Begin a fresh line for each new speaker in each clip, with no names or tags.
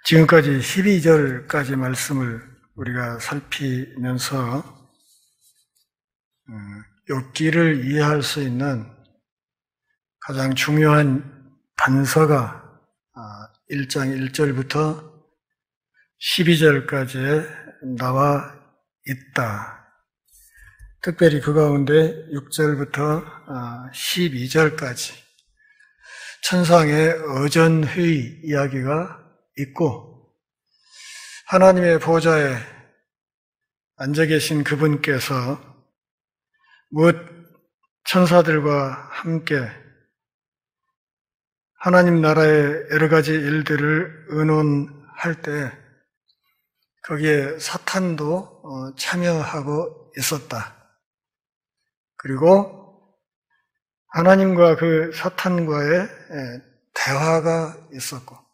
지금까지 12절까지 말씀을 우리가 살피면서 욥기를 이해할 수 있는 가장 중요한 단서가 1장 1절부터 12절까지 나와 있다. 특별히 그 가운데 6절부터 12절까지 천상의 어전회의 이야기가 있고, 하나님의 보좌에 앉아 계신 그분께서 무엇 천사들과 함께 하나님 나라의 여러 가지 일들을 의논할 때 거기에 사탄도 참여하고 있었다. 그리고 하나님과 그 사탄과의 대화가 있었고,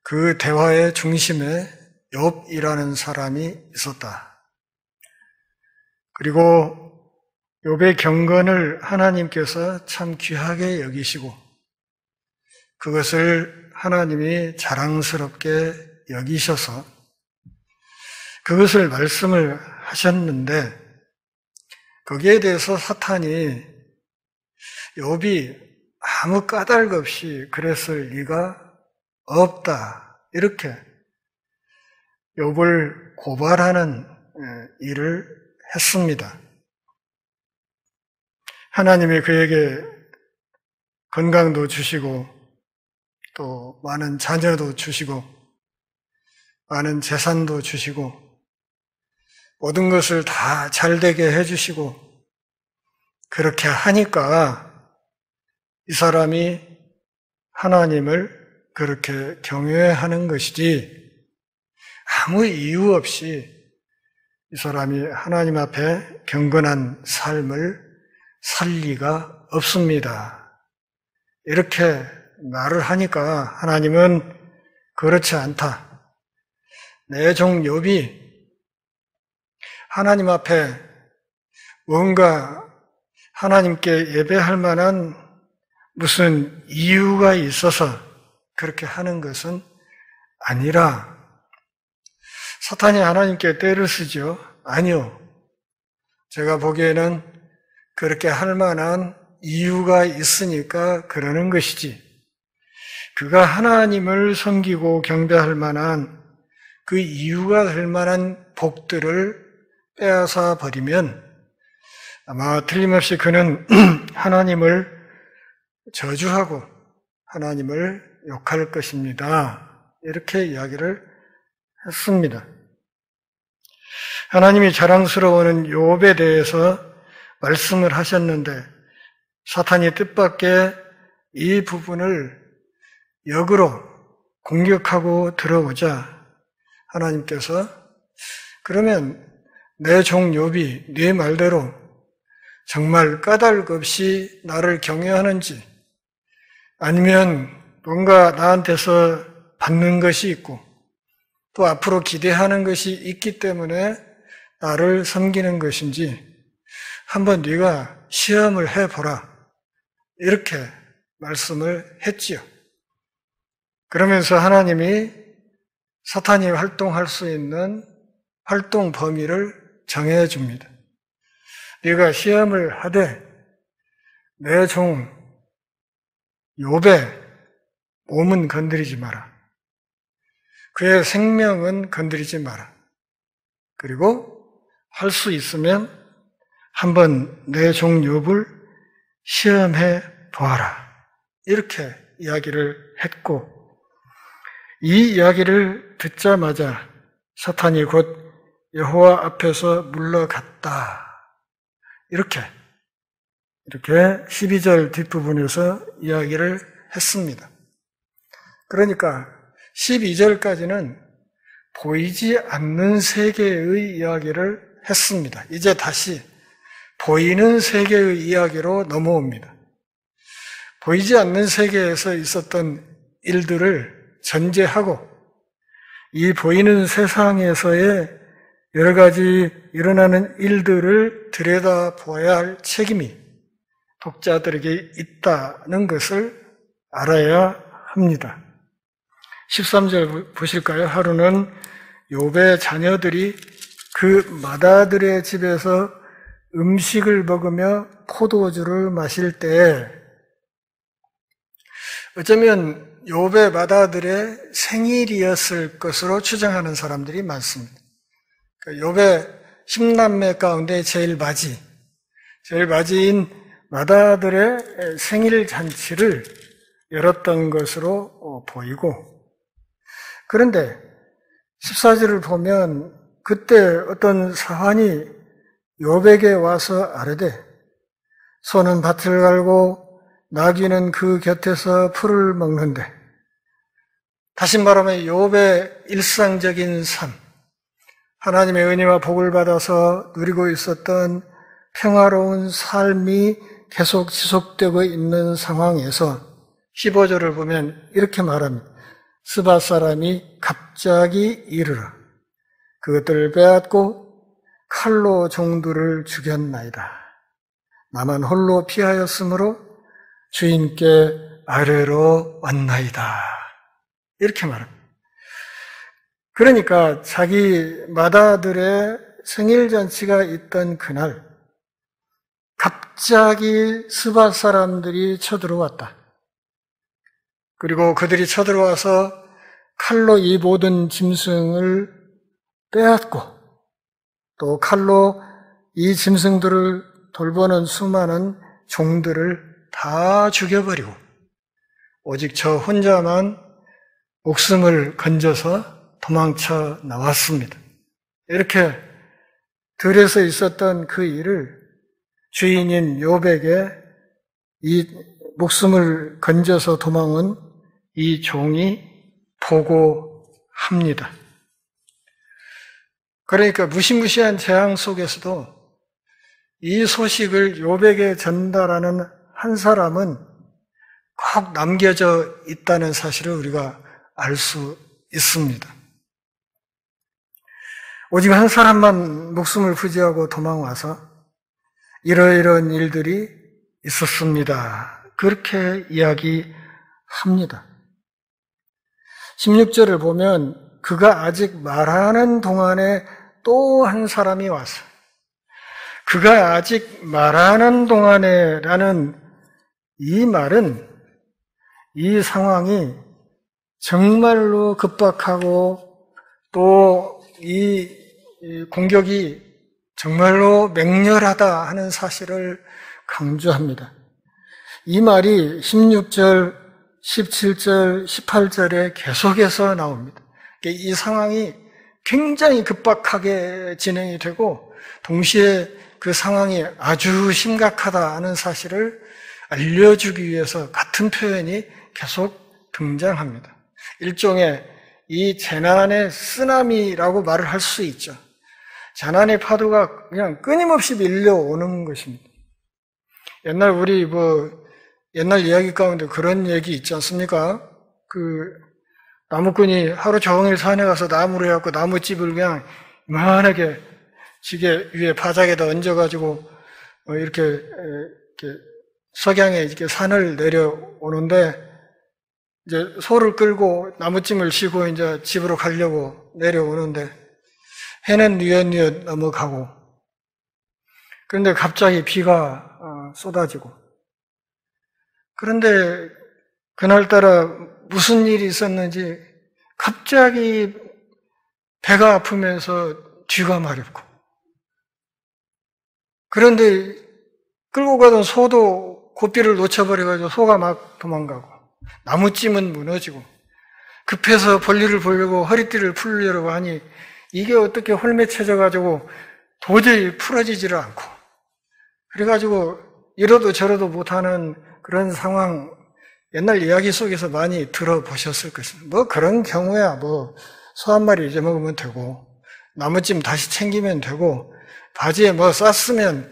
그 대화의 중심에 욥이라는 사람이 있었다. 그리고 욥의 경건을 하나님께서 참 귀하게 여기시고 그것을 하나님이 자랑스럽게 여기셔서 그것을 말씀을 하셨는데, 거기에 대해서 사탄이 욥이 아무 까닭 없이 그랬을 리가 없다, 이렇게 욥을 고발하는 일을 했습니다. 하나님이 그에게 건강도 주시고 또 많은 자녀도 주시고 많은 재산도 주시고 모든 것을 다 잘되게 해주시고, 그렇게 하니까 이 사람이 하나님을 그렇게 경외하는 것이지 아무 이유 없이 이 사람이 하나님 앞에 경건한 삶을 살 리가 없습니다. 이렇게 말을 하니까 하나님은 그렇지 않다. 내 종 욥이 하나님 앞에 뭔가 하나님께 예배할 만한 무슨 이유가 있어서 그렇게 하는 것은 아니라, 사탄이 하나님께 떼를 쓰죠. 아니요, 제가 보기에는 그렇게 할 만한 이유가 있으니까 그러는 것이지, 그가 하나님을 섬기고 경배할 만한 그 이유가 될 만한 복들을 빼앗아 버리면 아마 틀림없이 그는 하나님을 저주하고 하나님을 욕할 것입니다. 이렇게 이야기를 했습니다. 하나님이 자랑스러워하는 욥에 대해서 말씀을 하셨는데 사탄이 뜻밖의 이 부분을 역으로 공격하고 들어오자 하나님께서, 그러면 내 종 욥이 네 말대로 정말 까닭 없이 나를 경외하는지, 아니면 뭔가 나한테서 받는 것이 있고 또 앞으로 기대하는 것이 있기 때문에 나를 섬기는 것인지 한번 네가 시험을 해보라, 이렇게 말씀을 했지요. 그러면서 하나님이 사탄이 활동할 수 있는 활동 범위를 정해줍니다. 네가 시험을 하되 내 종 욥의 몸은 건드리지 마라. 그의 생명은 건드리지 마라. 그리고 할 수 있으면 한번 내 종 욥을 시험해 보아라. 이렇게 이야기를 했고, 이 이야기를 듣자마자 사탄이 곧 여호와 앞에서 물러갔다. 이렇게 12절 뒷부분에서 이야기를 했습니다. 그러니까 12절까지는 보이지 않는 세계의 이야기를 했습니다. 이제 다시 보이는 세계의 이야기로 넘어옵니다. 보이지 않는 세계에서 있었던 일들을 전제하고 이 보이는 세상에서의 여러 가지 일어나는 일들을 들여다보아야 할 책임이 독자들에게 있다는 것을 알아야 합니다. 13절 보실까요? 하루는 욥의 자녀들이 그 맏아들의 집에서 음식을 먹으며 포도주를 마실 때에 어쩌면 욥의 맏아들의 생일이었을 것으로 추정하는 사람들이 많습니다. 욥의 10남매 가운데 제일 맞이인 맏아들의 생일 잔치를 열었던 것으로 보이고, 그런데 14절을 보면 그때 어떤 사환이 욥에게 와서 아뢰되 소는 밭을 갈고 나귀는 그 곁에서 풀을 먹는데, 다시 말하면 욥의 일상적인 삶, 하나님의 은혜와 복을 받아서 누리고 있었던 평화로운 삶이 계속 지속되고 있는 상황에서 15절을 보면 이렇게 말합니다. 스밧 사람이 갑자기 이르러 그것들을 빼앗고 칼로 종들을 죽였나이다. 나만 홀로 피하였으므로 주인께 아래로 왔나이다. 이렇게 말합니다. 그러니까 자기 맏아들의 생일잔치가 있던 그날 갑자기 스밧 사람들이 쳐들어왔다. 그리고 그들이 쳐들어와서 칼로 이 모든 짐승을 빼앗고 또 칼로 이 짐승들을 돌보는 수많은 종들을 다 죽여버리고 오직 저 혼자만 목숨을 건져서 도망쳐 나왔습니다. 이렇게 들에서 있었던 그 일을 주인인 욥에게 이 목숨을 건져서 도망온 이 종이 보고합니다. 그러니까 무시무시한 재앙 속에서도 이 소식을 욥에게 전달하는 한 사람은 꼭 남겨져 있다는 사실을 우리가 알 수 있습니다. 오직 한 사람만 목숨을 부지하고 도망와서 이러이러한 일들이 있었습니다. 그렇게 이야기합니다. 16절을 보면 그가 아직 말하는 동안에 또 한 사람이 와서 그가 아직 말하는 동안에 라는 이 말은 이 상황이 정말로 급박하고 또 이 공격이 정말로 맹렬하다 하는 사실을 강조합니다. 이 말이 16절, 17절, 18절에 계속해서 나옵니다. 이 상황이 굉장히 급박하게 진행이 되고 동시에 그 상황이 아주 심각하다 하는 사실을 알려주기 위해서 같은 표현이 계속 등장합니다. 일종의 이 재난의 쓰나미라고 말을 할 수 있죠. 재난의 파도가 그냥 끊임없이 밀려오는 것입니다. 옛날 옛날 이야기 가운데 그런 얘기 있지 않습니까? 나무꾼이 하루 종일 산에 가서 나무를 해갖고 나무집을 그냥 이만하게 지게 위에 바닥에다 얹어가지고 이렇게 석양에 이렇게 산을 내려오는데 이제 소를 끌고 나무짐을 싣고 이제 집으로 가려고 내려오는데 해는 뉘엿뉘엿 넘어가고 그런데 갑자기 비가 쏟아지고 그런데 그날따라 무슨 일이 있었는지 갑자기 배가 아프면서 뒤가 마렵고 그런데 끌고 가던 소도 고삐를 놓쳐버려가지고 소가 막 도망가고 나무찜은 무너지고 급해서 볼일을 보려고 허리띠를 풀려고 하니 이게 어떻게 홀매쳐져가지고 도저히 풀어지지를 않고 그래가지고 이러도 저러도 못하는 그런 상황 옛날 이야기 속에서 많이 들어보셨을 것입니다. 그런 경우야 소 한 마리 잊어먹으면 되고 나무찜 다시 챙기면 되고 바지에 쌌으면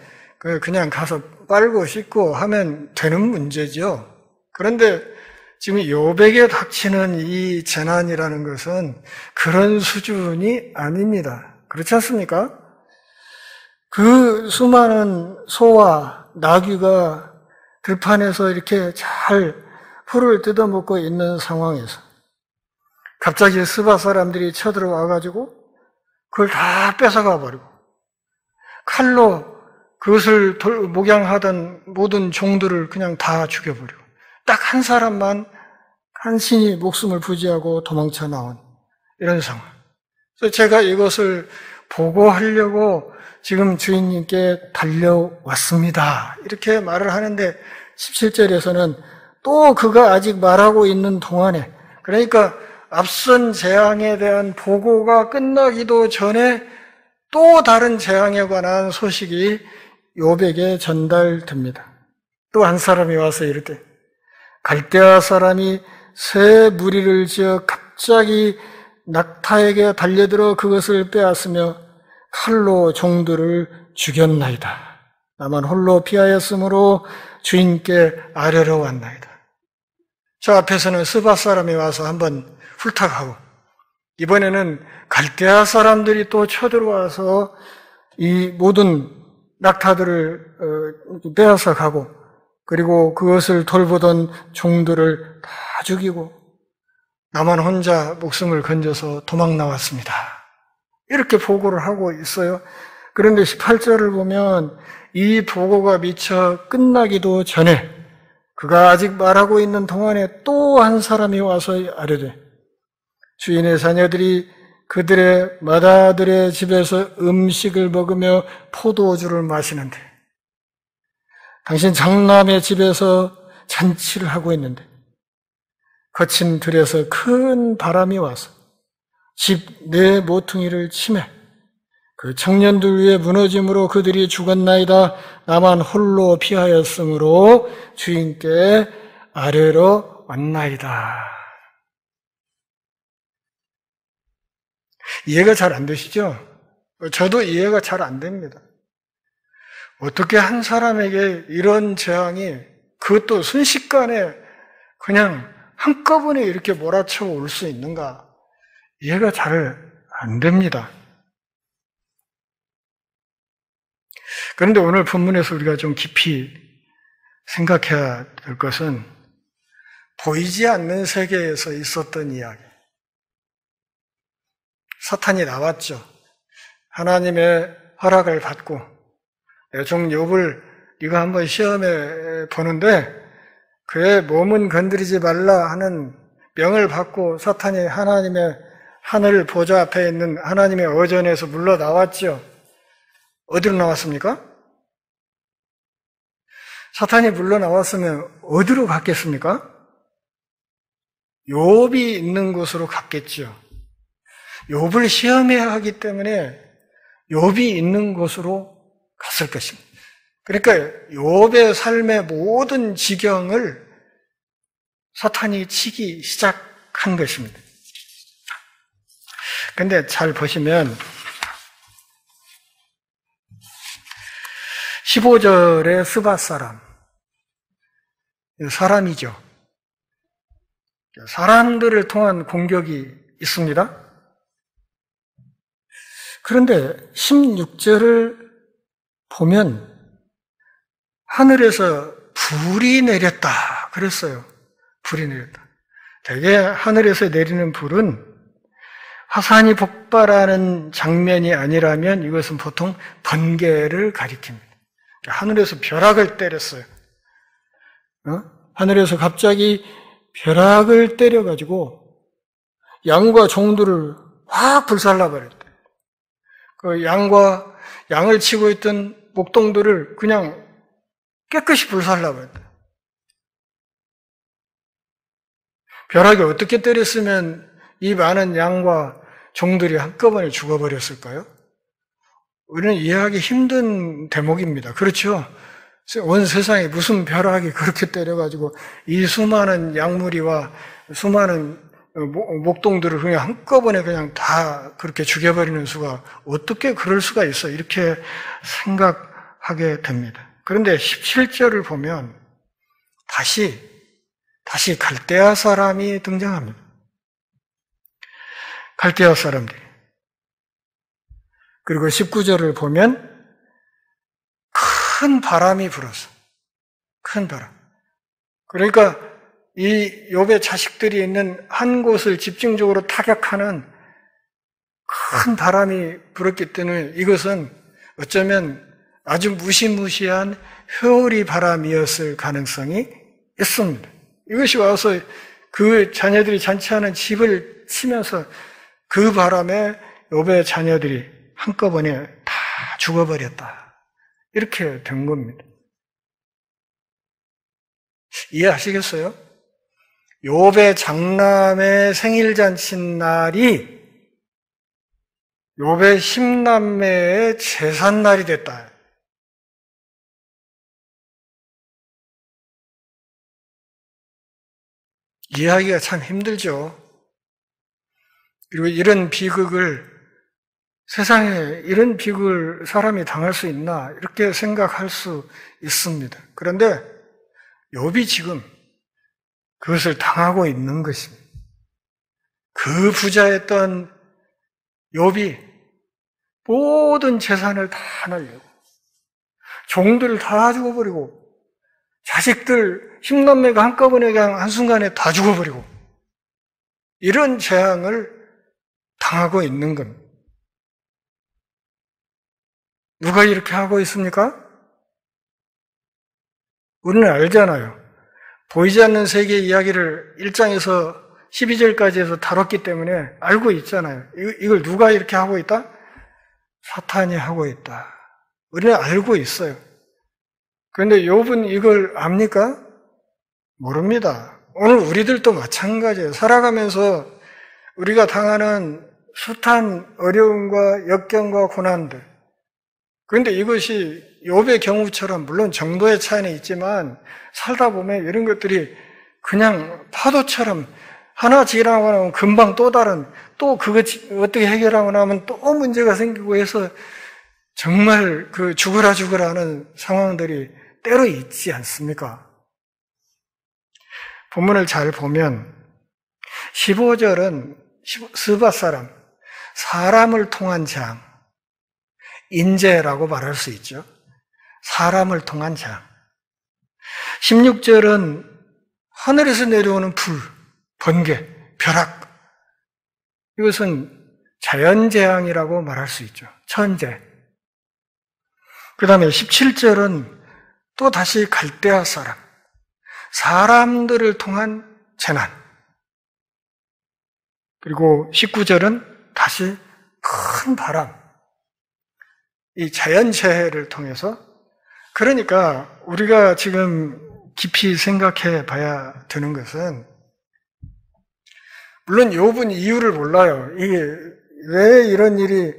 그냥 가서 빨고 씻고 하면 되는 문제죠. 그런데 지금 욥에게 닥치는 이 재난이라는 것은 그런 수준이 아닙니다. 그렇지 않습니까? 그 수많은 소와 나귀가 들판에서 이렇게 잘 풀을 뜯어먹고 있는 상황에서 갑자기 스바 사람들이 쳐들어와가지고 그걸 다 뺏어가 버리고 칼로 그것을 목양하던 모든 종들을 그냥 다 죽여버리고 딱 한 사람만 간신히 목숨을 부지하고 도망쳐 나온 이런 상황. 그래서 제가 이것을 보고하려고 지금 주인님께 달려왔습니다. 이렇게 말을 하는데 17절에서는 또 그가 아직 말하고 있는 동안에, 그러니까 앞선 재앙에 대한 보고가 끝나기도 전에 또 다른 재앙에 관한 소식이 욥에게 전달됩니다. 또 한 사람이 와서 이르되 갈대아 사람이 새 무리를 지어 갑자기 낙타에게 달려들어 그것을 빼앗으며 칼로 종들을 죽였나이다. 나만 홀로 피하였으므로 주인께 아뢰러 왔나이다. 저 앞에서는 스바 사람이 와서 한번 훌탁하고 이번에는 갈대아 사람들이 또 쳐들어와서 이 모든 낙타들을 빼앗아 가고 그리고 그것을 돌보던 종들을 다 죽이고 나만 혼자 목숨을 건져서 도망 나왔습니다. 이렇게 보고를 하고 있어요. 그런데 18절을 보면 이 보고가 미처 끝나기도 전에 그가 아직 말하고 있는 동안에 또 한 사람이 와서 아뢰되 주인의 자녀들이 그들의 맏아들의 집에서 음식을 먹으며 포도주를 마시는데 당신 장남의 집에서 잔치를 하고 있는데 거친 들에서 큰 바람이 와서 집 내 모퉁이를 치매 그 청년들 위에 무너짐으로 그들이 죽었나이다. 나만 홀로 피하였으므로 주인께 아뢰러 왔나이다. 이해가 잘 안 되시죠? 저도 이해가 잘 안 됩니다. 어떻게 한 사람에게 이런 재앙이 그것도 순식간에 그냥 한꺼번에 이렇게 몰아쳐 올 수 있는가? 이해가 잘 안 됩니다. 그런데 오늘 본문에서 우리가 좀 깊이 생각해야 될 것은 보이지 않는 세계에서 있었던 이야기. 사탄이 나왔죠. 하나님의 허락을 받고 내 종 욥을 네가 한번 시험해 보는데 그의 몸은 건드리지 말라 하는 명을 받고 사탄이 하나님의 하늘 보좌 앞에 있는 하나님의 어전에서 물러 나왔죠. 어디로 나왔습니까? 사탄이 물러 나왔으면 어디로 갔겠습니까? 욥이 있는 곳으로 갔겠죠. 욥을 시험해야 하기 때문에 욥이 있는 곳으로 갔을 것입니다. 그러니까 욥의 삶의 모든 지경을 사탄이 치기 시작한 것입니다. 그런데 잘 보시면 15절의 스바 사람이죠. 사람들을 통한 공격이 있습니다. 그런데 16절을 보면 하늘에서 불이 내렸다 그랬어요. 불이 내렸다. 대개 하늘에서 내리는 불은 화산이 폭발하는 장면이 아니라면 이것은 보통 번개를 가리킵니다. 하늘에서 벼락을 때렸어요. 하늘에서 갑자기 벼락을 때려가지고 양과 종들을 확 불살라버렸대. 그 양을 치고 있던 목동들을 그냥 깨끗이 불살라버렸대. 벼락이 어떻게 때렸으면 이 많은 양과 종들이 한꺼번에 죽어버렸을까요? 우리는 이해하기 힘든 대목입니다. 그렇죠? 온 세상에 무슨 벼락이 그렇게 때려가지고 이 수많은 양무리와 수많은 목동들을 그냥 한꺼번에 그냥 다 그렇게 죽여버리는 수가 어떻게 그럴 수가 있어? 이렇게 생각하게 됩니다. 그런데 17절을 보면 다시 갈대아 사람이 등장합니다. 갈대아 사람들. 그리고 19절을 보면 큰 바람이 불었어. 큰 바람. 그러니까 이 욥의 자식들이 있는 한 곳을 집중적으로 타격하는 큰 바람이 불었기 때문에 이것은 어쩌면 아주 무시무시한 회오리 바람이었을 가능성이 있습니다. 이것이 와서 그 자녀들이 잔치하는 집을 치면서 그 바람에 욥의 자녀들이 한꺼번에 다 죽어버렸다. 이렇게 된 겁니다. 이해하시겠어요? 욥의 장남의 생일잔치 날이 욥의 10남매의 제삿날이 됐다. 이해하기가 참 힘들죠. 그리고 이런 비극을, 세상에 이런 비극을 사람이 당할 수 있나 이렇게 생각할 수 있습니다. 그런데 욥이 지금 그것을 당하고 있는 것입니다. 그 부자였던 욥이 모든 재산을 다 날리고 종들을 다 죽어버리고 자식들 10남매가 한꺼번에 그냥 한순간에 다 죽어버리고 이런 재앙을 당하고 있는 겁니다. 누가 이렇게 하고 있습니까? 우리는 알잖아요. 보이지 않는 세계 이야기를 1장에서 12절까지 해서 다뤘기 때문에 알고 있잖아요. 이걸 누가 이렇게 하고 있다? 사탄이 하고 있다. 우리는 알고 있어요. 그런데 욥은 이걸 압니까? 모릅니다. 오늘 우리들도 마찬가지예요. 살아가면서 우리가 당하는 숱한 어려움과 역경과 고난들. 그런데 이것이 욥의 경우처럼 물론 정도의 차이는 있지만 살다 보면 이런 것들이 그냥 파도처럼 하나 지나고 나면 금방 또 다른 또 그거 어떻게 해결하고 나면 또 문제가 생기고 해서 정말 그 죽으라 하는 상황들이 때로 있지 않습니까? 본문을 잘 보면 15절은 스바 사람, 사람을 통한 재앙, 인재라고 말할 수 있죠. 사람을 통한 재앙. 16절은 하늘에서 내려오는 불, 번개, 벼락. 이것은 자연재앙이라고 말할 수 있죠. 천재. 그 다음에 17절은 또 다시 갈대아 사람, 사람들을 통한 재난. 그리고 19절은 다시 큰 바람. 이 자연재해를 통해서. 그러니까 우리가 지금 깊이 생각해 봐야 되는 것은 물론 욥은 이유를 몰라요. 이게 왜 이런 일이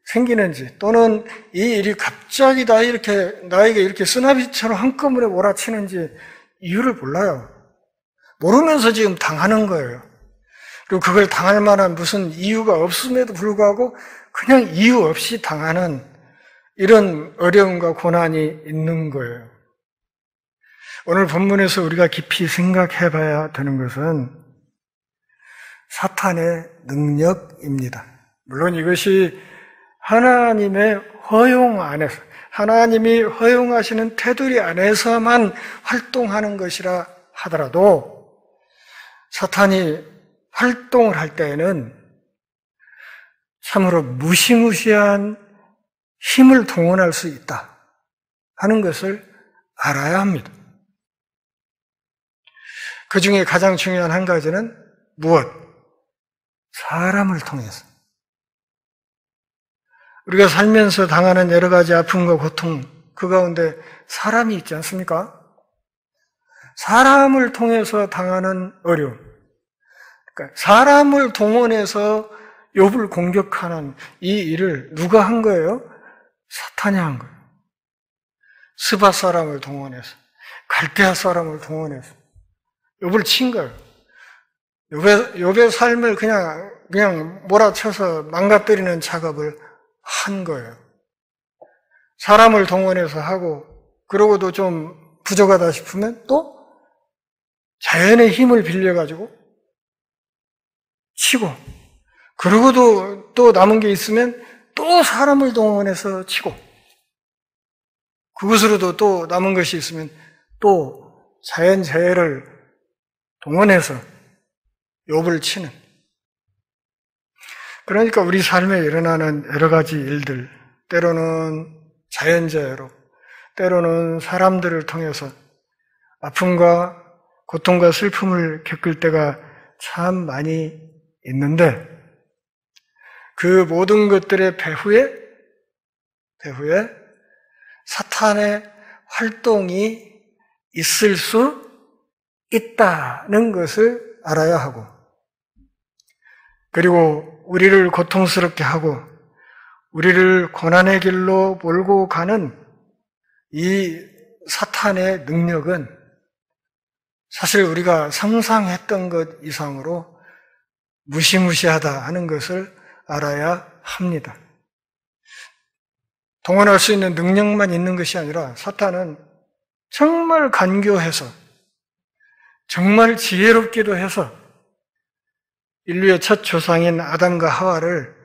생기는지 또는 이 일이 갑자기 나에게 이렇게 쓰나미처럼 한꺼번에 몰아치는지 이유를 몰라요. 모르면서 지금 당하는 거예요. 그리고 그걸 당할 만한 무슨 이유가 없음에도 불구하고 그냥 이유 없이 당하는 이런 어려움과 고난이 있는 거예요. 오늘 본문에서 우리가 깊이 생각해 봐야 되는 것은 사탄의 능력입니다. 물론 이것이 하나님의 허용 안에서, 하나님이 허용하시는 테두리 안에서만 활동하는 것이라 하더라도 사탄이 활동을 할 때에는 참으로 무시무시한 힘을 동원할 수 있다 하는 것을 알아야 합니다. 그 중에 가장 중요한 한 가지는 무엇? 사람을 통해서. 우리가 살면서 당하는 여러 가지 아픔과 고통, 그 가운데 사람이 있지 않습니까? 사람을 통해서 당하는 어려움. 그러니까 사람을 동원해서 욥을 공격하는 이 일을 누가 한 거예요? 사탄이 한 거예요. 스바 사람을 동원해서, 갈대아 사람을 동원해서 욥을 친 거예요. 욥의 삶을 그냥 몰아쳐서 망가뜨리는 작업을 한 거예요. 사람을 동원해서 하고, 그러고도 좀 부족하다 싶으면 또 자연의 힘을 빌려가지고 치고, 그러고도 또 남은 게 있으면 또 사람을 동원해서 치고, 그것으로도 또 남은 것이 있으면 또 자연재해를 동원해서 욥을 치는. 그러니까 우리 삶에 일어나는 여러 가지 일들, 때로는 자연재해로, 때로는 사람들을 통해서 아픔과 고통과 슬픔을 겪을 때가 참 많이 있는데, 그 모든 것들의 배후에 사탄의 활동이 있을 수 있다는 것을 알아야 하고, 그리고 우리를 고통스럽게 하고 우리를 고난의 길로 몰고 가는 이 사탄의 능력은 사실 우리가 상상했던 것 이상으로 무시무시하다 하는 것을 알아야 합니다. 동원할 수 있는 능력만 있는 것이 아니라 사탄은 정말 간교해서, 정말 지혜롭기도 해서 인류의 첫 조상인 아담과 하와를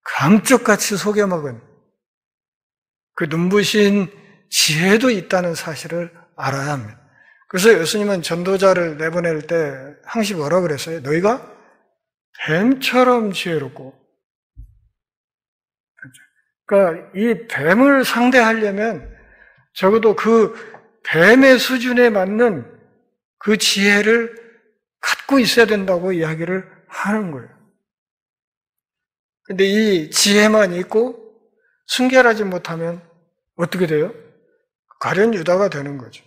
감쪽같이 속여먹은 그 눈부신 지혜도 있다는 사실을 알아야 합니다. 그래서 예수님은 전도자를 내보낼 때 항시 뭐라 그랬어요? 너희가 뱀처럼 지혜롭고. 그러니까 이 뱀을 상대하려면 적어도 그 뱀의 수준에 맞는 그 지혜를 갖고 있어야 된다고 이야기를 하는 거예요. 근데 이 지혜만 있고 순결하지 못하면 어떻게 돼요? 가련 유다가 되는 거죠.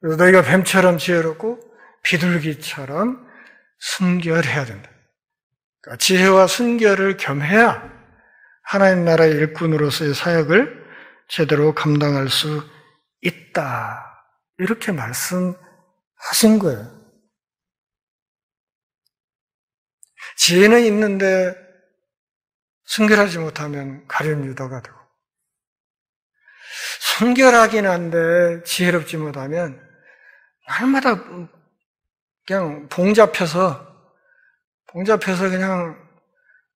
그래서 너희가 뱀처럼 지혜롭고 비둘기처럼 순결해야 된다. 그러니까 지혜와 순결을 겸해야 하나님 나라의 일꾼으로서의 사역을 제대로 감당할 수 있다. 이렇게 말씀하신 거예요. 지혜는 있는데 순결하지 못하면 가련 유다가 되고, 순결하긴 한데 지혜롭지 못하면 날마다 그냥 봉잡혀서 그냥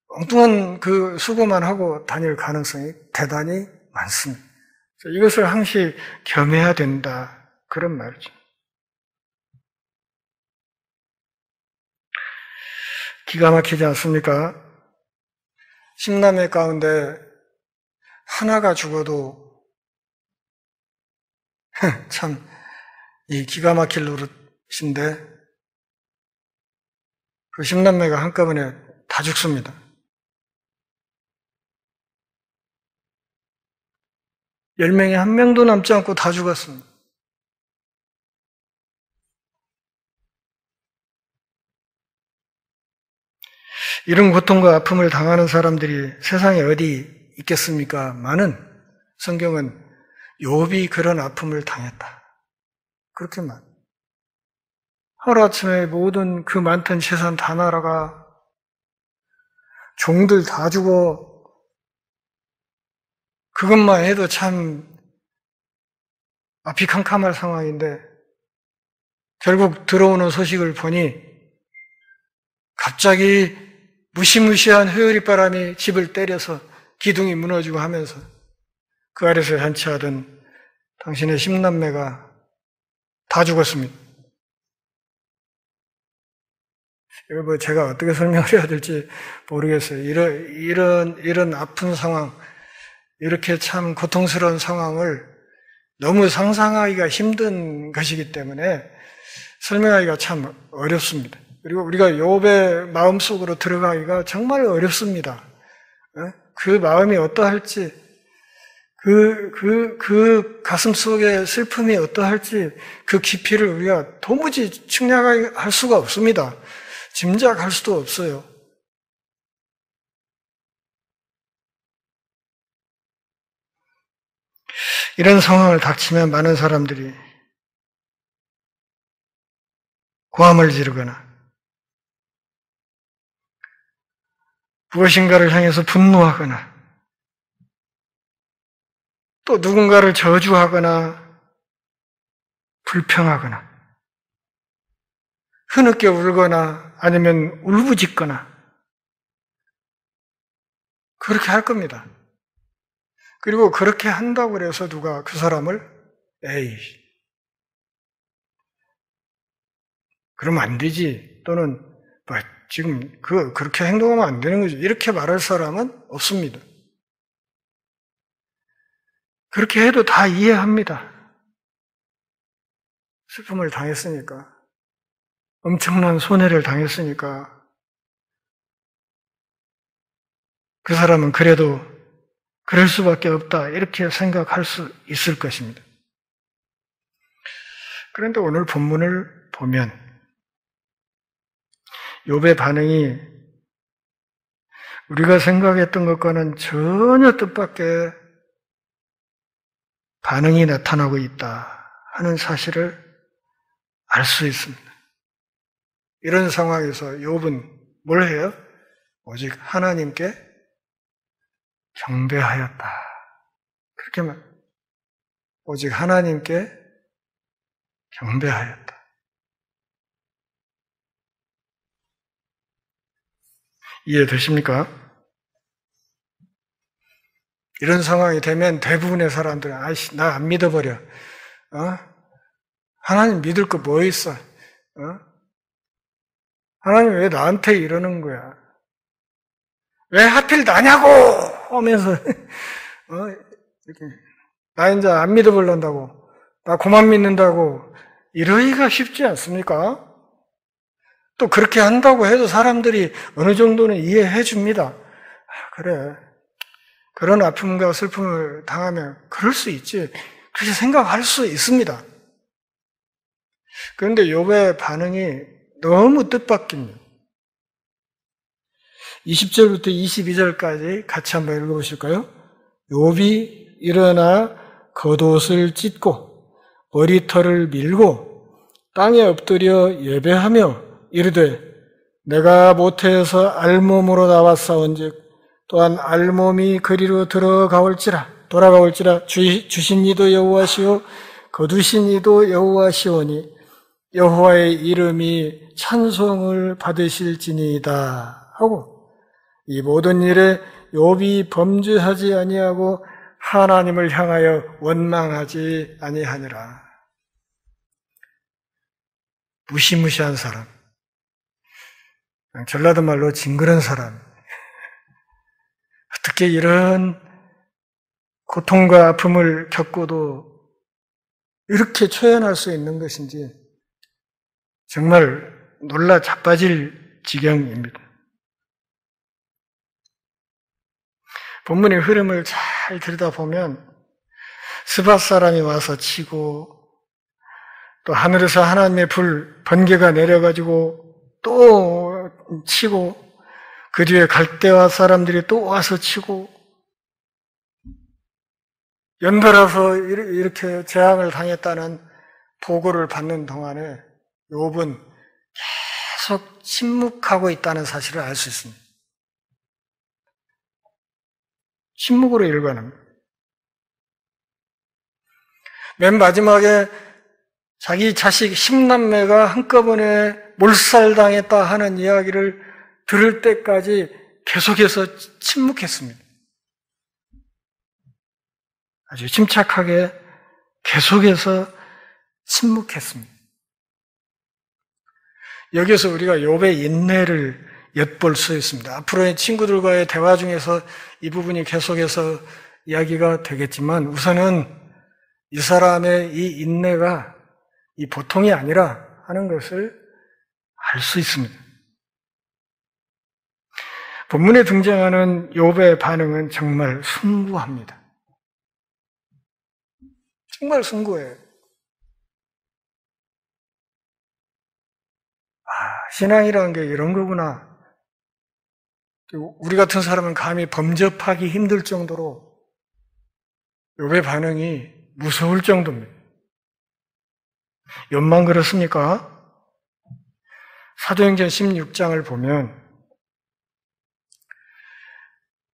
엉뚱한 그 수고만 하고 다닐 가능성이 대단히 많습니다. 이것을 항시 겸해야 된다, 그런 말이죠. 기가 막히지 않습니까? 10남매 가운데 하나가 죽어도 참 이 기가 막힐 노릇인데 그 10남매가 한꺼번에 다 죽습니다. 10명이 한 명도 남지 않고 다 죽었습니다. 이런 고통과 아픔을 당하는 사람들이 세상에 어디 있겠습니까? 많은 성경은 욥이 그런 아픔을 당했다, 그렇게 말. 하루아침에 모든 그 많던 재산 다 날아가, 종들 다 죽어. 그것만 해도 참 앞이 캄캄할 상황인데 결국 들어오는 소식을 보니 갑자기 무시무시한 회오리바람이 집을 때려서 기둥이 무너지고 하면서 그 아래서 잔치하던 당신의 10남매가 다 죽었습니다. 이거 뭐 제가 어떻게 설명을 해야 될지 모르겠어요. 이런 아픈 상황, 이렇게 참 고통스러운 상황을 너무 상상하기가 힘든 것이기 때문에 설명하기가 참 어렵습니다. 그리고 우리가 욥의 마음속으로 들어가기가 정말 어렵습니다. 그 마음이 어떠할지, 그 가슴 속의 슬픔이 어떠할지, 그 깊이를 우리가 도무지 측량할 수가 없습니다. 짐작할 수도 없어요. 이런 상황을 닥치면 많은 사람들이 고함을 지르거나 무엇인가를 향해서 분노하거나 또 누군가를 저주하거나 불평하거나 흐느껴 울거나 아니면 울부짖거나 그렇게 할 겁니다. 그리고 그렇게 한다고 해서 누가 그 사람을 에이, 그러면 안 되지. 또는 뭐 지금 그렇게 행동하면 안 되는 거죠. 이렇게 말할 사람은 없습니다. 그렇게 해도 다 이해합니다. 슬픔을 당했으니까. 엄청난 손해를 당했으니까. 그 사람은 그래도 그럴 수밖에 없다. 이렇게 생각할 수 있을 것입니다. 그런데 오늘 본문을 보면 욥의 반응이 우리가 생각했던 것과는 전혀 뜻밖의 반응이 나타나고 있다 하는 사실을 알 수 있습니다. 이런 상황에서 욥은 뭘 해요? 오직 하나님께 경배하였다. 그렇게 말. 오직 하나님께 경배하였다. 이해되십니까? 이런 상황이 되면 대부분의 사람들은 아이씨, 나 안 믿어버려. 하나님 믿을 거 뭐 있어? 하나님 왜 나한테 이러는 거야? 왜 하필 나냐고! 하면서 이렇게 나 이제 안 믿어버린다고, 나 그만 믿는다고 이러기가 쉽지 않습니까? 또 그렇게 한다고 해도 사람들이 어느 정도는 이해해 줍니다. 그래, 그런 아픔과 슬픔을 당하면 그럴 수 있지. 그렇게 생각할 수 있습니다. 그런데 욥의 반응이 너무 뜻밖입니다. 20절부터 22절까지 같이 한번 읽어보실까요? 욥이 일어나 겉옷을 찢고 머리털을 밀고 땅에 엎드려 예배하며 이르되 내가 모태에서 알몸으로 나왔사온즉 또한 알몸이 그리로 돌아가올지라 주신 이도 여호와시오 거두신 이도 여호와시오니 여호와의 이름이 찬송을 받으실지니이다 하고 이 모든 일에 욥이 범죄하지 아니하고 하나님을 향하여 원망하지 아니하니라. 무시무시한 사람, 전라도 말로 징그런 사람. 어떻게 이런 고통과 아픔을 겪고도 이렇게 초연할 수 있는 것인지 정말 놀라 자빠질 지경입니다. 본문의 흐름을 잘 들여다보면 스밧 사람이 와서 치고 또 하늘에서 하나님의 불 번개가 내려가지고 또 치고 그 뒤에 갈대아 사람들이 또 와서 치고 연달아서 이렇게 재앙을 당했다는 보고를 받는 동안에 욥은 계속 침묵하고 있다는 사실을 알 수 있습니다. 침묵으로 일관합니다. 맨 마지막에 자기 자식 10남매가 한꺼번에 몰살당했다 하는 이야기를 들을 때까지 계속해서 침묵했습니다. 아주 침착하게 계속해서 침묵했습니다. 여기서 우리가 욥의 인내를 엿볼 수 있습니다. 앞으로의 친구들과의 대화 중에서 이 부분이 계속해서 이야기가 되겠지만 우선은 이 사람의 이 인내가 이 보통이 아니라 하는 것을 알 수 있습니다. 본문에 등장하는 욥의 반응은 정말 숭고합니다. 정말 숭고해요. 신앙이라는 게 이런 거구나. 우리 같은 사람은 감히 범접하기 힘들 정도로 욥의 반응이 무서울 정도입니다. 욥만 그렇습니까? 사도행전 16장을 보면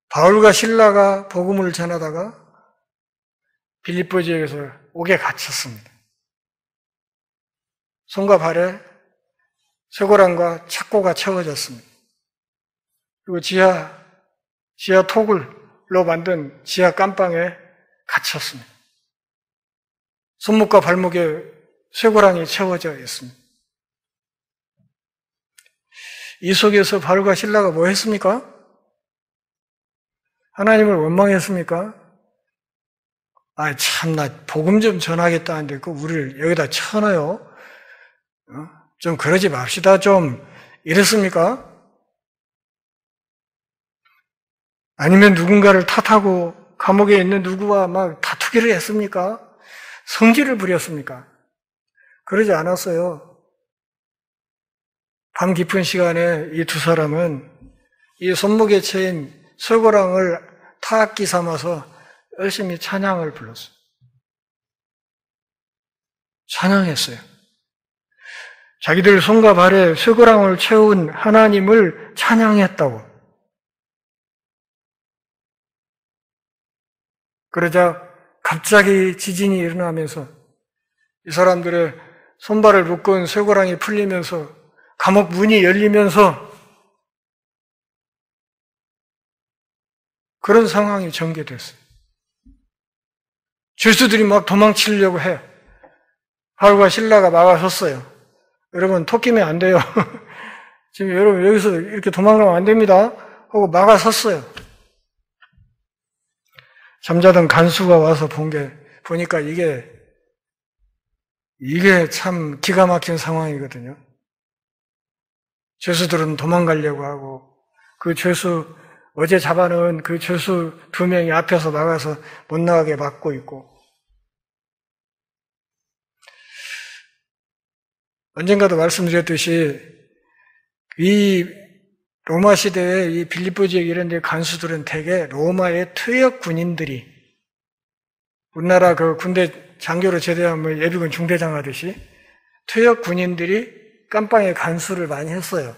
바울과 실라가 복음을 전하다가 빌립보 지역에서 옥에 갇혔습니다. 손과 발에 쇠고랑과 착고가 채워졌습니다. 그리고 지하 토굴로 만든 지하 깜방에 갇혔습니다. 손목과 발목에 쇠고랑이 채워져 있습니다. 이 속에서 바울과 실라가 뭐 했습니까? 하나님을 원망했습니까? 참나, 복음 좀 전하겠다는데, 우리를 여기다 쳐넣어요? 좀 그러지 맙시다, 좀. 이랬습니까? 아니면 누군가를 탓하고 감옥에 있는 누구와 막 다투기를 했습니까? 성질을 부렸습니까? 그러지 않았어요. 밤 깊은 시간에 이 두 사람은 이 손목에 채인 쇠고랑을 타악기 삼아서 열심히 찬양을 불렀어요. 찬양했어요. 자기들 손과 발에 쇠고랑을 채운 하나님을 찬양했다고. 그러자 갑자기 지진이 일어나면서 이 사람들의 손발을 묶은 쇠고랑이 풀리면서 감옥 문이 열리면서 그런 상황이 전개됐어요. 죄수들이 막 도망치려고 해요. 바울과 실라가 막아섰어요. 여러분, 토끼면 안 돼요. 지금 여러분 여기서 이렇게 도망가면 안 됩니다. 하고 막아섰어요. 잠자던 간수가 와서 보니까 이게 참 기가 막힌 상황이거든요. 죄수들은 도망가려고 하고 어제 잡아놓은 그 죄수 2명이 앞에서 막아서 못 나가게 막고 있고, 언젠가도 말씀드렸듯이 이 로마 시대에 이 빌립보 지역 이런 데 간수들은 대개 로마의 퇴역 군인들이, 우리나라 그 군대 장교로 제대하면 예비군 중대장 하듯이 퇴역 군인들이 깜빵에 간수를 많이 했어요.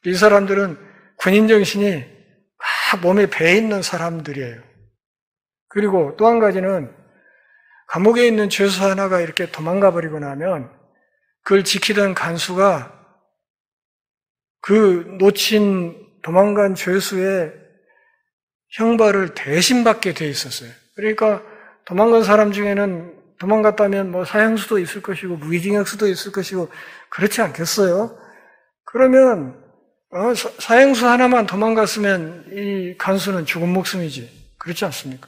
이 사람들은 군인 정신이 막 몸에 배어 있는 사람들이에요. 그리고 또 한 가지는 감옥에 있는 죄수 하나가 이렇게 도망가 버리고 나면 그걸 지키던 간수가 그 도망간 죄수의 형벌을 대신 받게 돼 있었어요. 그러니까 도망간 사람 중에는 도망갔다면 뭐 사형수도 있을 것이고 무기징역수도 있을 것이고 그렇지 않겠어요? 그러면 사형수 하나만 도망갔으면 이 간수는 죽은 목숨이지. 그렇지 않습니까?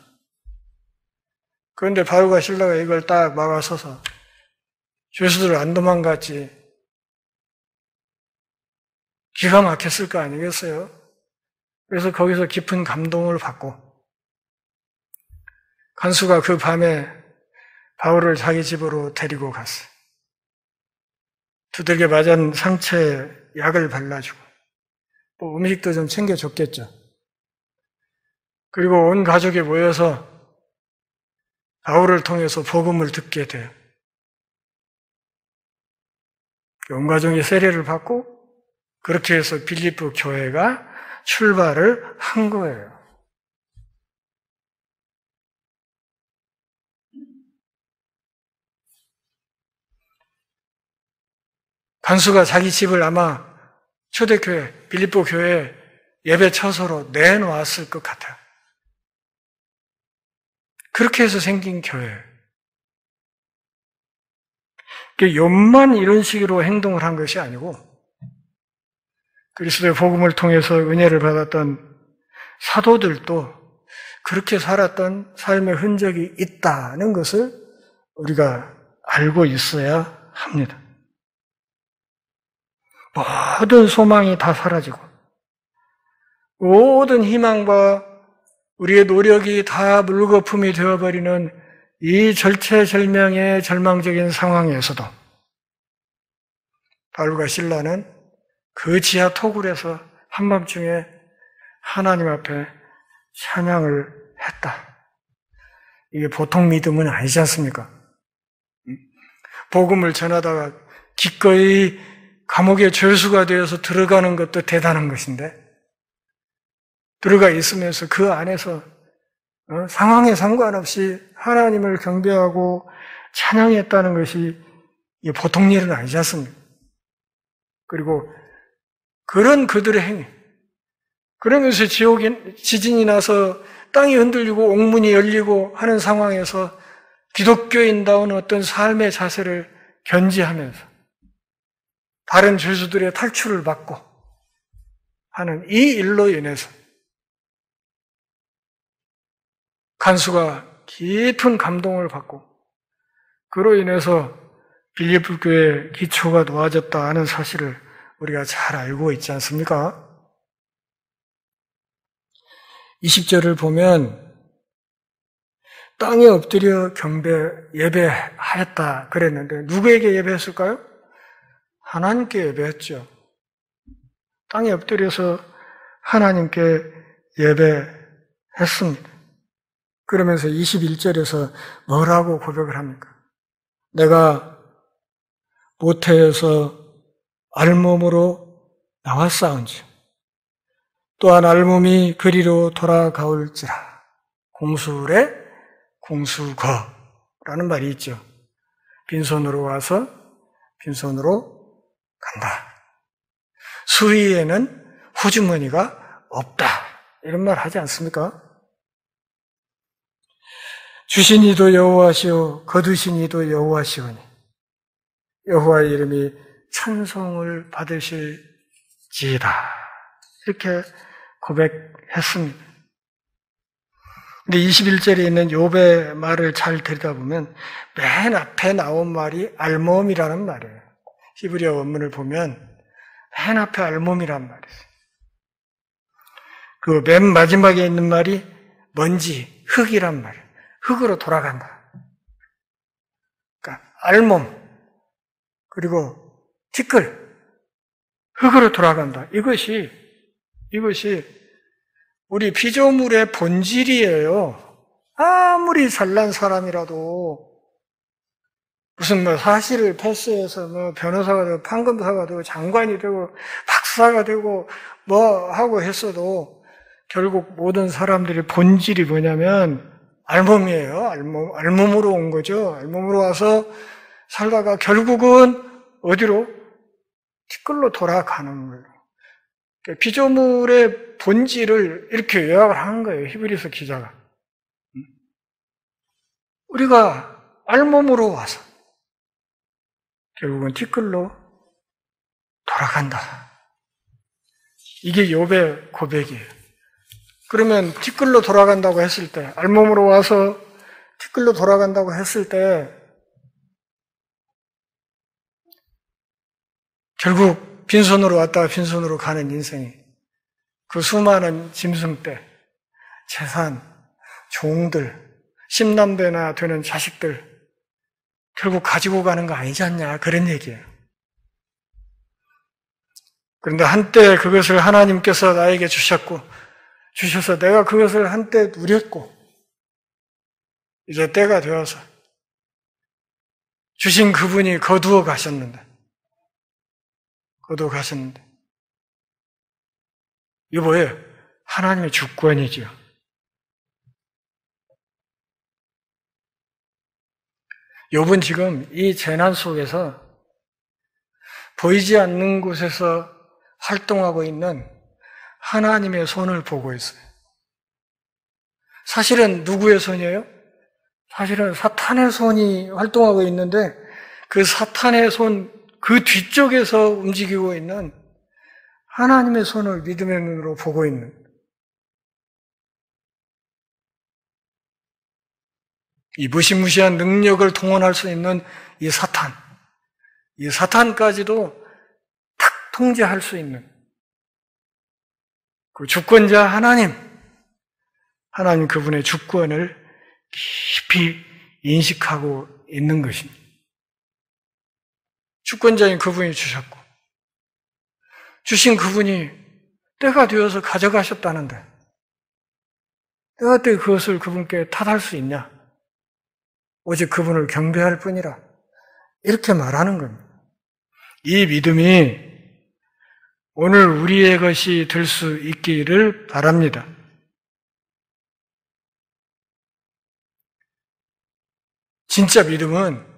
그런데 바울과 실라가 이걸 딱 막아서서 죄수들 안 도망갔지. 기가 막혔을 거 아니겠어요? 그래서 거기서 깊은 감동을 받고 간수가 그 밤에 바울을 자기 집으로 데리고 갔어요. 두들겨 맞은 상처에 약을 발라주고 뭐 음식도 좀 챙겨줬겠죠. 그리고 온 가족이 모여서 바울을 통해서 복음을 듣게 돼요. 온 가족이 세례를 받고 그렇게 해서 빌립보 교회가 출발을 한 거예요. 간수가 자기 집을 아마 초대교회, 빌립보 교회 예배 처소로 내놓았을 것 같아요. 그렇게 해서 생긴 교회예요. 욥만 이런 식으로 행동을 한 것이 아니고 그리스도의 복음을 통해서 은혜를 받았던 사도들도 그렇게 살았던 삶의 흔적이 있다는 것을 우리가 알고 있어야 합니다. 모든 소망이 다 사라지고 모든 희망과 우리의 노력이 다 물거품이 되어버리는 이 절체절명의 절망적인 상황에서도 바울과 실라는 그 지하 토굴에서 한밤중에 하나님 앞에 찬양을 했다. 이게 보통 믿음은 아니지 않습니까? 복음을 전하다가 기꺼이 감옥의 죄수가 되어서 들어가는 것도 대단한 것인데 들어가 있으면서 그 안에서 상황에 상관없이 하나님을 경배하고 찬양했다는 것이 보통 일은 아니지 않습니까? 그리고 그런 그들의 행위, 그러면서 지진이 나서 땅이 흔들리고 옥문이 열리고 하는 상황에서 기독교인다운 어떤 삶의 자세를 견지하면서 다른 죄수들의 탈출을 막고 하는 이 일로 인해서 간수가 깊은 감동을 받고 그로 인해서 빌립보 교회의 기초가 놓아졌다 하는 사실을 우리가 잘 알고 있지 않습니까? 20절을 보면 땅에 엎드려 예배하였다 그랬는데 누구에게 예배했을까요? 하나님께 예배했죠. 땅에 엎드려서 하나님께 예배했습니다. 그러면서 21절에서 뭐라고 고백을 합니까? 내가 모태에서 알몸으로 나왔사온지 또한 알몸이 그리로 돌아가올지라. 공수래 공수거라는 말이 있죠. 빈손으로 와서 빈손으로 간다. 수위에는 호주머니가 없다. 이런 말 하지 않습니까? 주신 이도 여호와시오 거두신 이도 여호와시오니 여호와의 이름이 찬송을 받으실지이다. 이렇게 고백했습니다. 근데 21절에 있는 욥의 말을 잘 들여다보면 맨 앞에 나온 말이 알몸이라는 말이에요. 히브리어 원문을 보면 맨 앞에 알몸이란 말이에요. 그 맨 마지막에 있는 말이 먼지, 흙이란 말이에요. 흙으로 돌아간다. 그러니까 알몸 그리고 티끌 흙으로 돌아간다. 이것이 우리 피조물의 본질이에요. 아무리 잘난 사람이라도 무슨 사실을 패스해서 변호사가 되고 판검사가 되고 장관이 되고 박사가 되고 하고 했어도 결국 모든 사람들의 본질이 뭐냐면 알몸이에요. 알몸으로 온 거죠. 알몸으로 와서 살다가 결국은 어디로? 티끌로 돌아가는 거예요. 피조물의 본질을 이렇게 요약을 하는 거예요. 히브리서 기자가. 우리가 알몸으로 와서 결국은 티끌로 돌아간다. 이게 욥의 고백이에요. 그러면 티끌로 돌아간다고 했을 때, 알몸으로 와서 티끌로 돌아간다고 했을 때 결국 빈손으로 왔다가 빈손으로 가는 인생이 그 수많은 짐승떼, 재산, 종들, 10남배나 되는 자식들 결국 가지고 가는 거 아니지 않냐 그런 얘기예요. 그런데 한때 그것을 하나님께서 나에게 주셔서 내가 그것을 한때 누렸고 이제 때가 되어서 주신 그분이 거두어 가셨는데 이게 뭐예요? 하나님의 주권이죠. 욥은 지금 이 재난 속에서 보이지 않는 곳에서 활동하고 있는 하나님의 손을 보고 있어요. 사실은 누구의 손이에요? 사실은 사탄의 손이 활동하고 있는데 그 사탄의 손, 그 뒤쪽에서 움직이고 있는 하나님의 손을 믿음의 눈으로 보고 있는 이 무시무시한 능력을 동원할 수 있는 이 사탄까지도 탁 통제할 수 있는 그 주권자 하나님 그분의 주권을 깊이 인식하고 있는 것입니다. 주권자인 그분이 주셨고 주신 그분이 때가 되어서 가져가셨다는데 내가 어떻게 그것을 그분께 탓할 수 있냐? 오직 그분을 경배할 뿐이라 이렇게 말하는 겁니다. 이 믿음이 오늘 우리의 것이 될 수 있기를 바랍니다. 진짜 믿음은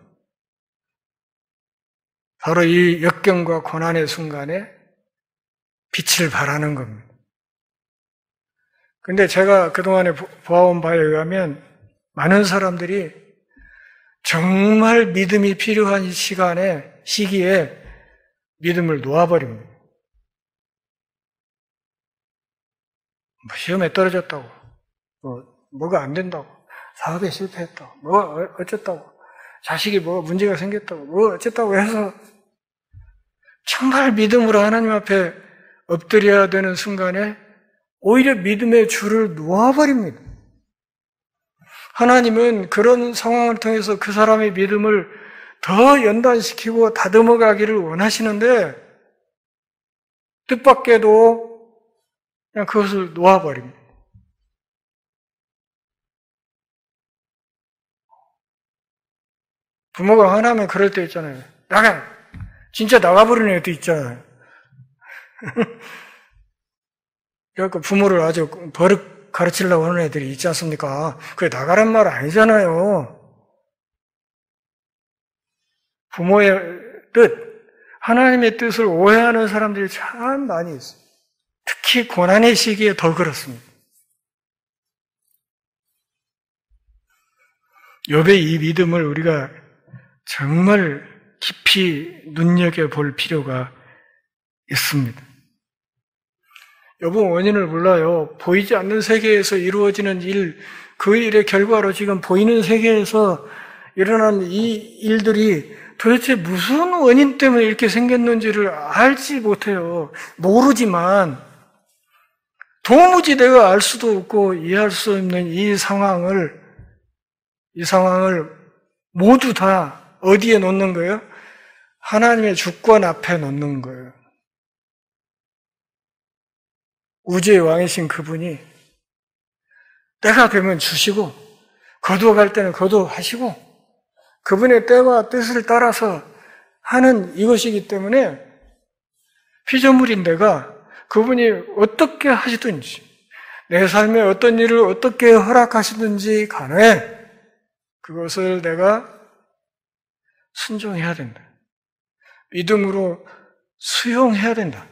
바로 이 역경과 고난의 순간에 빛을 발하는 겁니다. 근데 제가 그동안에 보아온 바에 의하면 많은 사람들이 정말 믿음이 필요한 시기에 믿음을 놓아버립니다. 시험에 떨어졌다고, 뭐가 안 된다고, 사업에 실패했다고, 뭐 어쨌다고, 자식이 뭐 문제가 생겼다고, 뭐 어쨌다고 해서 정말 믿음으로 하나님 앞에 엎드려야 되는 순간에 오히려 믿음의 줄을 놓아버립니다. 하나님은 그런 상황을 통해서 그 사람의 믿음을 더 연단시키고 다듬어 가기를 원하시는데 뜻밖에도 그냥 그것을 놓아버립니다. 부모가 화나면 그럴 때 있잖아요. 나가! 진짜 나가버리는 애도 있잖아요. 그러니까 부모를 아주 버릇 가르치려고 하는 애들이 있지 않습니까? 그게 나가란 말 아니잖아요. 부모의 뜻, 하나님의 뜻을 오해하는 사람들이 참 많이 있어요. 특히 고난의 시기에 더 그렇습니다. 욥의 이 믿음을 우리가 정말 깊이 눈여겨볼 필요가 있습니다. 욥은 원인을 몰라요. 보이지 않는 세계에서 이루어지는 일, 그 일의 결과로 지금 보이는 세계에서 일어난 이 일들이 도대체 무슨 원인 때문에 이렇게 생겼는지를 알지 못해요. 모르지만 도무지 내가 알 수도 없고 이해할 수 없는 이 상황을 모두 다 어디에 놓는 거예요? 하나님의 주권 앞에 놓는 거예요. 우주의 왕이신 그분이 때가 되면 주시고 거두어갈 때는 거두어하시고 그분의 때와 뜻을 따라서 하는 이것이기 때문에 피조물인 내가 그분이 어떻게 하시든지 내 삶에 어떤 일을 어떻게 허락하시든지 간에 그것을 내가 순종해야 된다. 믿음으로 수용해야 된다.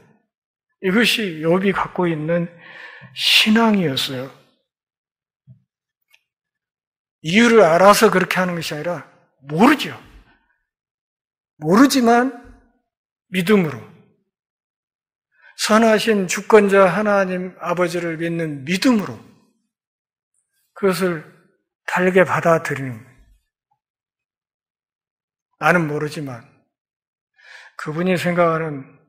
이것이 욥이 갖고 있는 신앙이었어요. 이유를 알아서 그렇게 하는 것이 아니라 모르죠. 모르지만 믿음으로 선하신 주권자 하나님 아버지를 믿는 믿음으로 그것을 달게 받아들이는 거예요. 나는 모르지만 그분이 생각하는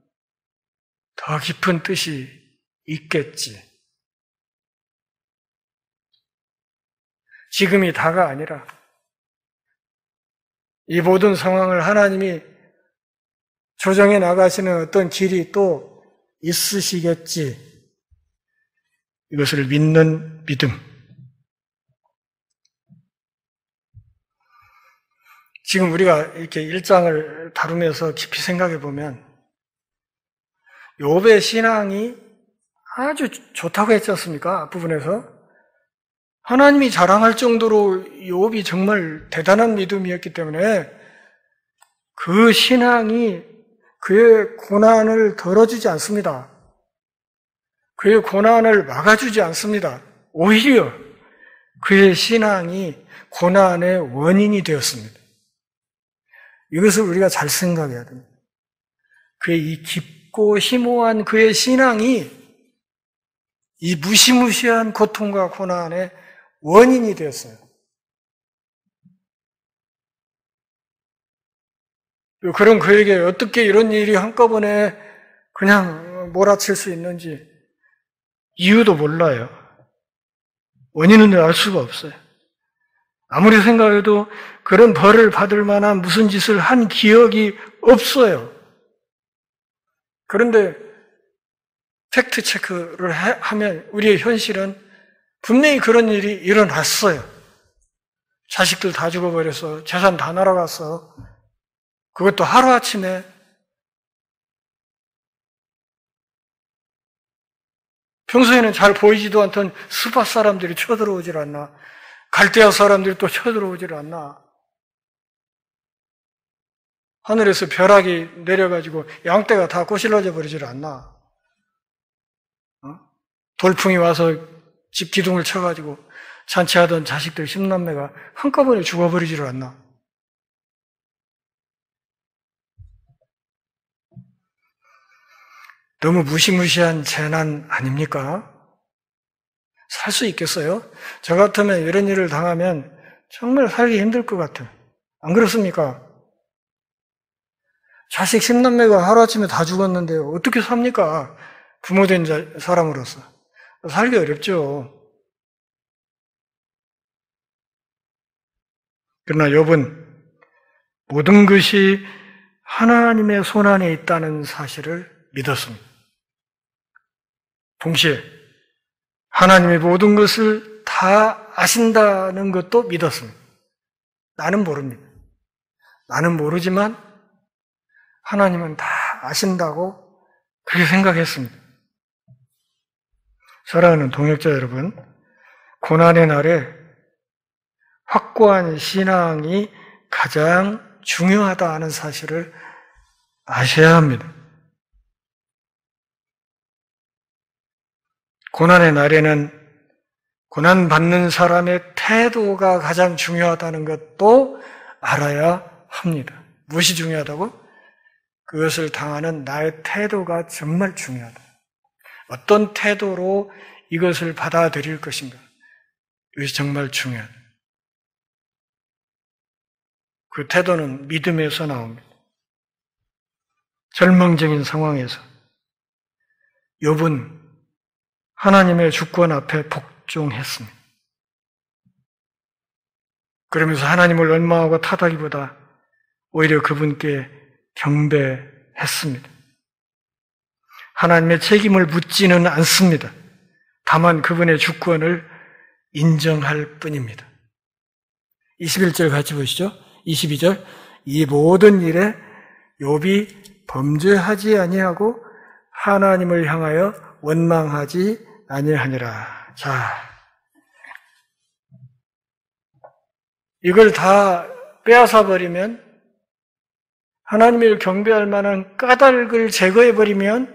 더 깊은 뜻이 있겠지. 지금이 다가 아니라 이 모든 상황을 하나님이 조정해 나가시는 어떤 길이 또 있으시겠지. 이것을 믿는 믿음. 지금 우리가 이렇게 1장을 다루면서 깊이 생각해 보면 욥의 신앙이 아주 좋다고 했지 않습니까? 앞부분에서. 하나님이 자랑할 정도로 욥이 정말 대단한 믿음이었기 때문에 그 신앙이 그의 고난을 덜어주지 않습니다. 그의 고난을 막아주지 않습니다. 오히려 그의 신앙이 고난의 원인이 되었습니다. 이것을 우리가 잘 생각해야 됩니다. 그의 이 깊고 심오한 그의 신앙이 이 무시무시한 고통과 고난의 원인이 되었어요. 그럼 그에게 어떻게 이런 일이 한꺼번에 그냥 몰아칠 수 있는지 이유도 몰라요. 원인은 알 수가 없어요. 아무리 생각해도 그런 벌을 받을 만한 무슨 짓을 한 기억이 없어요. 그런데 팩트 체크를 하면 우리의 현실은 분명히 그런 일이 일어났어요. 자식들 다 죽어버려서 재산 다 날아갔어. 그것도 하루아침에. 평소에는 잘 보이지도 않던 스파 사람들이 쳐들어오질 않나. 갈대아 사람들이 또 쳐들어오질 않나. 하늘에서 벼락이 내려가지고 양떼가 다 꼬실러져 버리질 않나. 돌풍이 와서 집 기둥을 쳐가지고 잔치하던 자식들 10남매가 한꺼번에 죽어버리지를 않나. 너무 무시무시한 재난 아닙니까? 살 수 있겠어요? 저 같으면 이런 일을 당하면 정말 살기 힘들 것 같아요. 안 그렇습니까? 자식 10남매가 하루아침에 다 죽었는데 어떻게 삽니까? 부모된 사람으로서. 살기 어렵죠. 그러나 욥은 모든 것이 하나님의 손안에 있다는 사실을 믿었습니다. 동시에 하나님의 모든 것을 다 아신다는 것도 믿었습니다. 나는 모릅니다. 나는 모르지만 하나님은 다 아신다고 그렇게 생각했습니다. 사랑하는 동역자 여러분, 고난의 날에 확고한 신앙이 가장 중요하다 하는 사실을 아셔야 합니다. 고난의 날에는 고난받는 사람의 태도가 가장 중요하다는 것도 알아야 합니다. 무엇이 중요하다고? 그것을 당하는 나의 태도가 정말 중요하다. 어떤 태도로 이것을 받아들일 것인가? 이것이 정말 중요하다. 그 태도는 믿음에서 나옵니다. 절망적인 상황에서 욥은 하나님의 주권 앞에 복종했습니다. 그러면서 하나님을 원망하고 탓하기보다 오히려 그분께 경배했습니다. 하나님의 책임을 묻지는 않습니다. 다만 그분의 주권을 인정할 뿐입니다. 21절 같이 보시죠. 22절 이 모든 일에 욥이 범죄하지 아니하고 하나님을 향하여 원망하지 아니하니라. 자, 이걸 다 빼앗아 버리면, 하나님을 경배할 만한 까닭을 제거해 버리면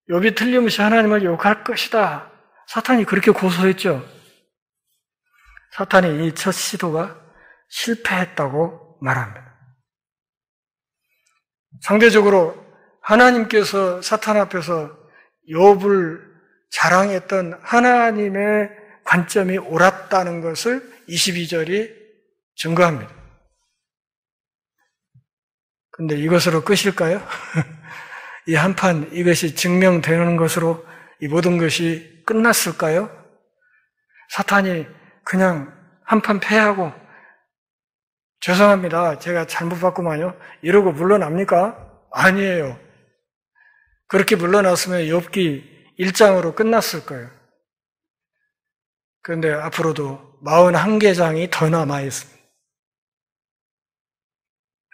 욥이 틀림없이 하나님을 욕할 것이다. 사탄이 그렇게 고소했죠. 사탄이 이 첫 시도가 실패했다고 말합니다. 상대적으로 하나님께서 사탄 앞에서 욥을 자랑했던 하나님의 관점이 옳았다는 것을 22절이 증거합니다. 근데 이것으로 끝일까요? 이 한판 이것이 증명되는 것으로 이 모든 것이 끝났을까요? 사탄이 그냥 한판 패하고 죄송합니다. 제가 잘못 봤구만요. 이러고 물러납니까? 아니에요. 그렇게 물러났으면 욥기 1장으로 끝났을 거예요. 그런데 앞으로도 41개장이 더 남아 있습니다.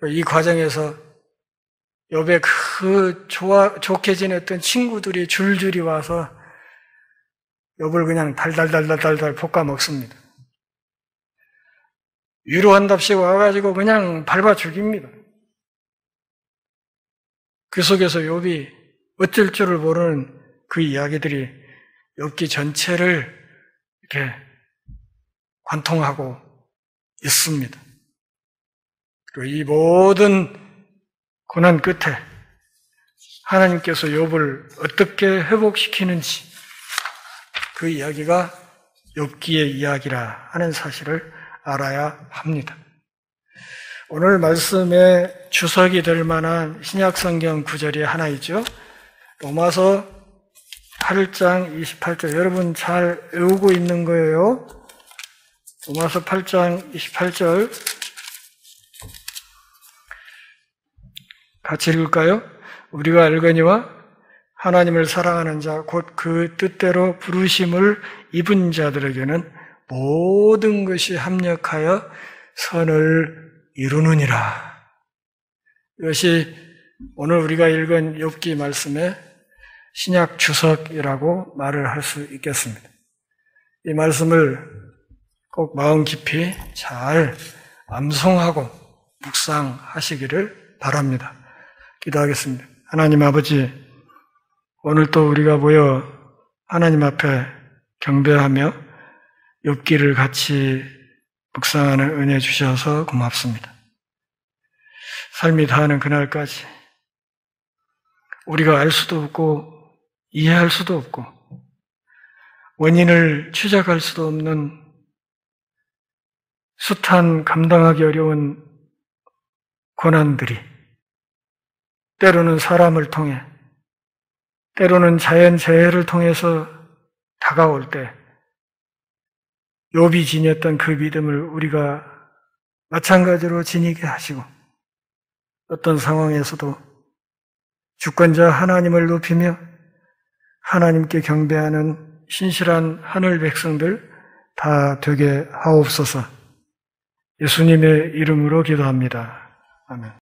이 과정에서 욥의 그 좋게 지냈던 친구들이 줄줄이 와서 욥을 그냥 달달달달달달 볶아 먹습니다. 위로한답시고 와가지고 그냥 밟아 죽입니다. 그 속에서 욥이 어쩔 줄을 모르는 그 이야기들이 욥기 전체를 이렇게 관통하고 있습니다. 그리고 이 모든 고난 끝에 하나님께서 욥을 어떻게 회복시키는지 그 이야기가 욥기의 이야기라 하는 사실을 알아야 합니다. 오늘 말씀의 주석이 될 만한 신약성경 구절이 하나 있죠. 로마서 8장 28절. 여러분 잘 외우고 있는 거예요. 로마서 8장 28절 같이 읽을까요? 우리가 알거니와 하나님을 사랑하는 자 곧 그 뜻대로 부르심을 입은 자들에게는 모든 것이 합력하여 선을 이루느니라. 이것이 오늘 우리가 읽은 욥기 말씀의 신약 주석이라고 말을 할 수 있겠습니다. 이 말씀을 꼭 마음 깊이 잘 암송하고 묵상하시기를 바랍니다. 기도하겠습니다. 하나님 아버지, 오늘 또 우리가 모여 하나님 앞에 경배하며 욥기를 같이 묵상하는 은혜 주셔서 고맙습니다. 삶이 다하는 그날까지 우리가 알 수도 없고 이해할 수도 없고 원인을 추적할 수도 없는 숱한 감당하기 어려운 고난들이 때로는 사람을 통해 때로는 자연재해를 통해서 다가올 때 욥이 지녔던 그 믿음을 우리가 마찬가지로 지니게 하시고 어떤 상황에서도 주권자 하나님을 높이며 하나님께 경배하는 신실한 하늘 백성들 다 되게 하옵소서. 예수님의 이름으로 기도합니다. 아멘.